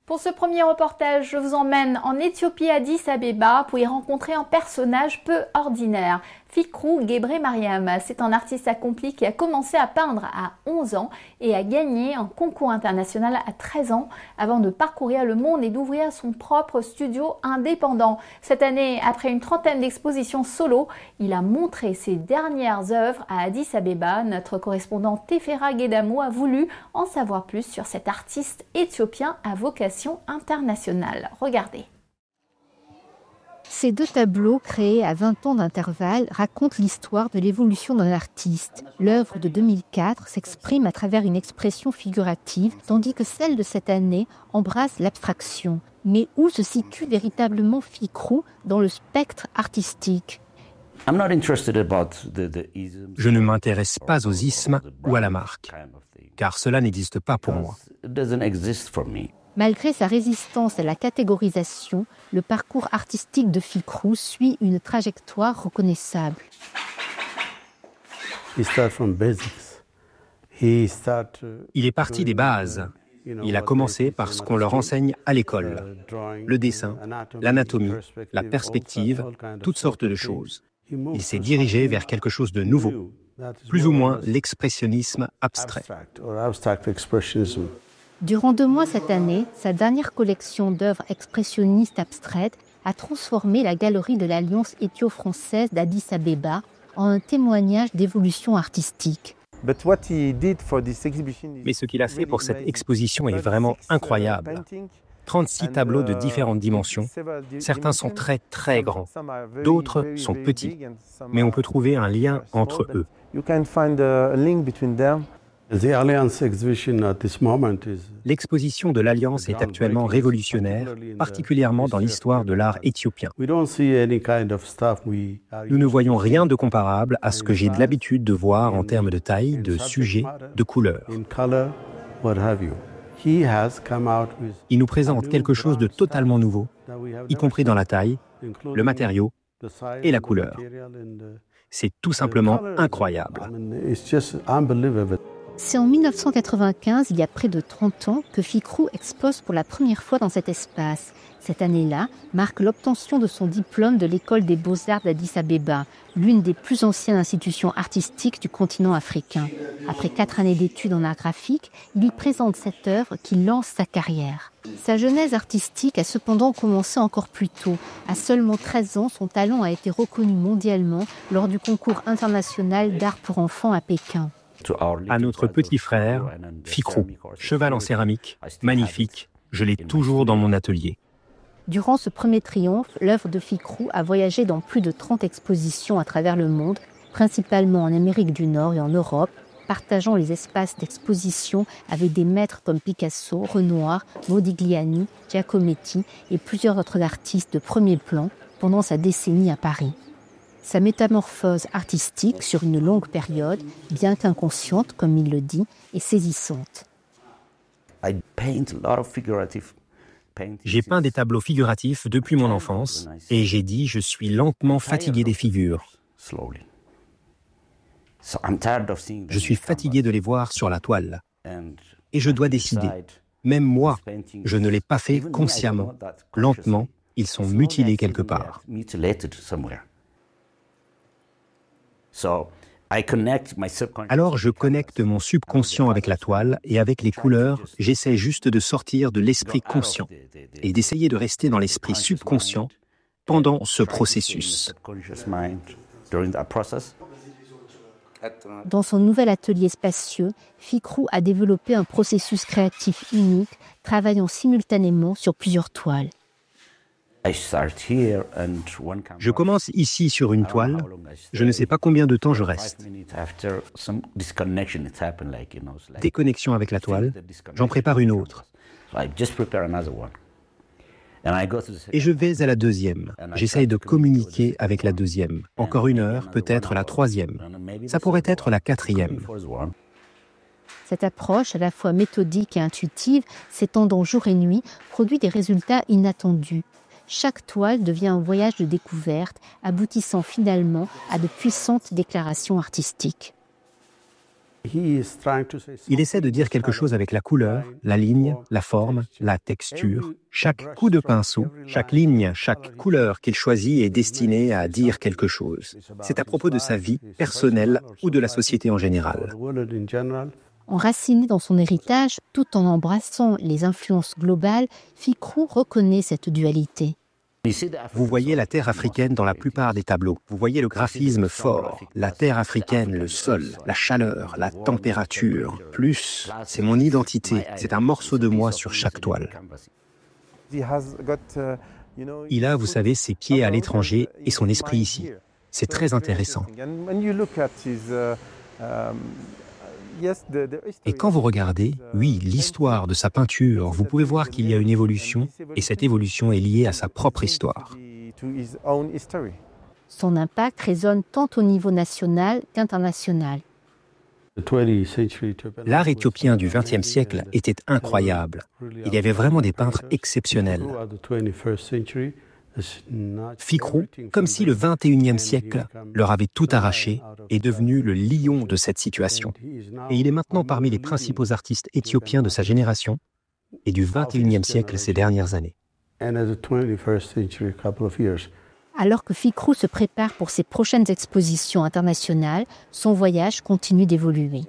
Pour ce premier reportage, je vous emmène en Éthiopie, Addis Abeba, pour y rencontrer un personnage peu ordinaire. Fikrou Gebremariam, c'est un artiste accompli qui a commencé à peindre à 11 ans et a gagné un concours international à 13 ans avant de parcourir le monde et d'ouvrir son propre studio indépendant. Cette année, après une trentaine d'expositions solo, il a montré ses dernières œuvres à Addis Abeba. Notre correspondant Tefera Gedamou a voulu en savoir plus sur cet artiste éthiopien à vocation internationale. Regardez. Ces deux tableaux, créés à 20 ans d'intervalle, racontent l'histoire de l'évolution d'un artiste. L'œuvre de 2004 s'exprime à travers une expression figurative, tandis que celle de cette année embrasse l'abstraction. Mais où se situe véritablement Fikrou dans le spectre artistique ? Je ne m'intéresse pas aux ismes ou à la marque, car cela n'existe pas pour moi. Malgré sa résistance à la catégorisation, le parcours artistique de Fikrou suit une trajectoire reconnaissable. Il est parti des bases. Il a commencé par ce qu'on leur enseigne à l'école. Le dessin, l'anatomie, la perspective, toutes sortes de choses. Il s'est dirigé vers quelque chose de nouveau, plus ou moins l'expressionnisme abstrait. Durant 2 mois cette année, sa dernière collection d'œuvres expressionnistes abstraites a transformé la galerie de l'Alliance éthio-française d'Addis Abeba en un témoignage d'évolution artistique. Mais ce qu'il a fait pour cette exposition est vraiment incroyable. 36 tableaux de différentes dimensions. Certains sont très très grands, d'autres sont petits, mais on peut trouver un lien entre eux. L'exposition de l'Alliance est actuellement révolutionnaire, particulièrement dans l'histoire de l'art éthiopien. Nous ne voyons rien de comparable à ce que j'ai l'habitude de voir en termes de taille, de sujet, de couleur. Il nous présente quelque chose de totalement nouveau, y compris dans la taille, le matériau et la couleur. C'est tout simplement incroyable. C'est en 1995, il y a près de 30 ans, que Fikrou expose pour la première fois dans cet espace. Cette année-là marque l'obtention de son diplôme de l'École des Beaux-Arts d'Addis Abeba, l'une des plus anciennes institutions artistiques du continent africain. Après 4 années d'études en art graphique, il y présente cette œuvre qui lance sa carrière. Sa genèse artistique a cependant commencé encore plus tôt. À seulement 13 ans, son talent a été reconnu mondialement lors du concours international d'art pour enfants à Pékin. À notre petit frère, Fikrou, cheval en céramique, magnifique, je l'ai toujours dans mon atelier. Durant ce premier triomphe, l'œuvre de Fikrou a voyagé dans plus de 30 expositions à travers le monde, principalement en Amérique du Nord et en Europe, partageant les espaces d'exposition avec des maîtres comme Picasso, Renoir, Modigliani, Giacometti et plusieurs autres artistes de premier plan pendant sa décennie à Paris. Sa métamorphose artistique sur une longue période, bien qu'inconsciente, comme il le dit, est saisissante. J'ai peint des tableaux figuratifs depuis mon enfance et j'ai dit je suis lentement fatigué des figures. Je suis fatigué de les voir sur la toile. Et je dois décider. Même moi, je ne l'ai pas fait consciemment. Lentement, ils sont mutilés quelque part. Alors je connecte mon subconscient avec la toile et avec les couleurs, j'essaie juste de sortir de l'esprit conscient et d'essayer de rester dans l'esprit subconscient pendant ce processus. Dans son nouvel atelier spacieux, Fikrou a développé un processus créatif unique, travaillant simultanément sur plusieurs toiles. Je commence ici sur une toile, je ne sais pas combien de temps je reste. Déconnexion avec la toile, j'en prépare une autre. Et je vais à la deuxième, j'essaye de communiquer avec la deuxième. Encore 1 heure, peut-être la 3e. Ça pourrait être la 4e. Cette approche, à la fois méthodique et intuitive, s'étendant jour et nuit, produit des résultats inattendus. Chaque toile devient un voyage de découverte, aboutissant finalement à de puissantes déclarations artistiques. Il essaie de dire quelque chose avec la couleur, la ligne, la forme, la texture. Chaque coup de pinceau, chaque ligne, chaque couleur qu'il choisit est destinée à dire quelque chose. C'est à propos de sa vie personnelle ou de la société en général. Enraciné dans son héritage, tout en embrassant les influences globales, Fickrou reconnaît cette dualité. Vous voyez la terre africaine dans la plupart des tableaux. Vous voyez le graphisme fort, la terre africaine, le sol, la chaleur, la température. Plus, c'est mon identité, c'est un morceau de moi sur chaque toile. Il a, vous savez, ses pieds à l'étranger et son esprit ici. C'est très intéressant. Et quand vous regardez, oui, l'histoire de sa peinture, vous pouvez voir qu'il y a une évolution, et cette évolution est liée à sa propre histoire. Son impact résonne tant au niveau national qu'international. L'art éthiopien du XXe siècle était incroyable. Il y avait vraiment des peintres exceptionnels. Fickrou, comme si le XXIe siècle leur avait tout arraché, est devenu le lion de cette situation. Et il est maintenant parmi les principaux artistes éthiopiens de sa génération et du XXIe siècle ces dernières années. Alors que Fickrou se prépare pour ses prochaines expositions internationales, son voyage continue d'évoluer.